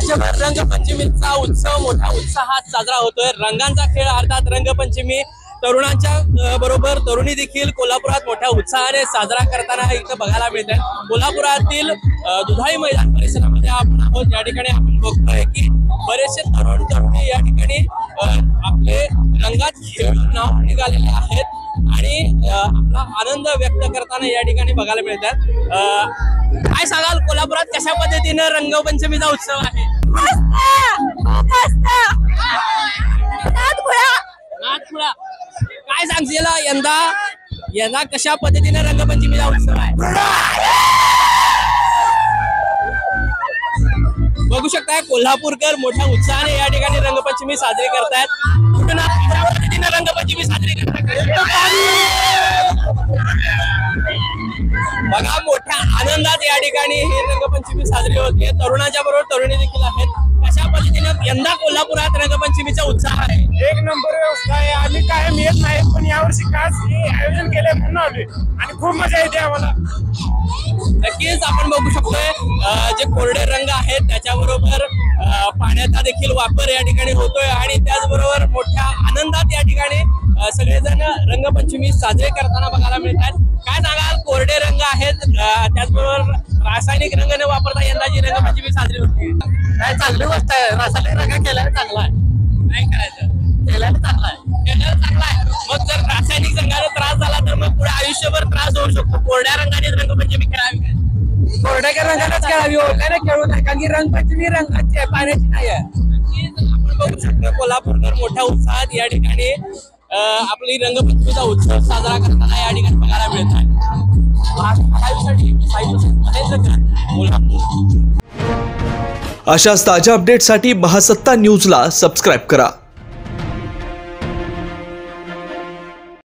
राज्यभर रंगपंचमीचा उत्सव मोठ्या उत्साहात साजरा होतोय। रंगांचा खेळ अर्थात रंगपंचमी तरुणांच्या बरोबर तरुणी देखील कोल्हापुरात मोठ्या उत्साहाने साजरा करताना इथं बघायला मिळते। कोल्हापुरातील दुधाळी मैदान परिसरामध्ये आपण आहोत। या ठिकाणी आपण बघतोय की बरेचसे तरुण तरुणी या ठिकाणी आपले रंगात खेळून नाव निघालेले आहेत आणि आपला आनंद व्यक्त करताना या ठिकाणी बघायला मिळतात। काय सांगाल, कोल्हापुरात कशा पद्धतीने रंगपंचमीचा उत्सव आहे? नाथपुरा काय सांगशील यंदा कशा पद्धतीने रंगपंचमीचा उत्सव आहे? बघू शकताय कोल्हापूरकर मोठ्या उत्साहाने या ठिकाणी रंगपंचमी साजरी करतायत। कशा पद्धतीने रंगपंचमी साजरी करतात बघा, मोठ्या आनंदात या ठिकाणी ही रंगपंचमी साजरी होते। तरुणाच्या बरोबर तरुणी देखील आहेत। कशा पद्धतीने यंदा कोल्हापुरात रंगपंचमीचा उत्साह आहे? एक नंबर व्यवस्था आहे। आम्ही कायम येत नाही, पण यावर्षी खास हे आयोजन केले म्हणून आलोय आणि खूप मजा येते आम्हाला। नक्कीच आपण बघू शकतोय जे कोरडे रंग आहेत त्याच्याबरोबर पाण्याचा देखील वापर या ठिकाणी होतोय आणि त्याचबरोबर मोठ्या आनंदात या ठिकाणी सगळेजण रंगपंचमी साजरे करताना बघायला मिळतात। काय सांगाल, कोरडे रंग आहेत त्याचबरोबर रासायनिक रंग न वापरता यंदाची रंगपंचमी साजरी होती? काय चांगली गोष्ट आहे। रासायनिक रंग केल्याने चांगला आहे, नाही करायचं केल्याने चांगला आहे, केल्याने चांगला आहे। मग जर रासायनिक रंगाने त्रास झाला तर मग पुढे आयुष्यभर त्रास होऊ शकतो। कोरड्या रंगाने रंगपंचमी खेळावी काय? कोरड्या रंगानेच खेळावी, ओल्याने खेळू नये, कारण की रंगपंचमी रंगाची आहे, पाण्याची नाही आहे। आपण बघू शकतो कोल्हापूरकर मोठ्या उत्साहात या ठिकाणी आपली रंगपंचमीचा उत्सव साजरा करताना या ठिकाणी बघायला मिळत आहे। अशाच ताज्या अपडेटसाठी महासत्ता न्यूजला सबस्क्राईब करा।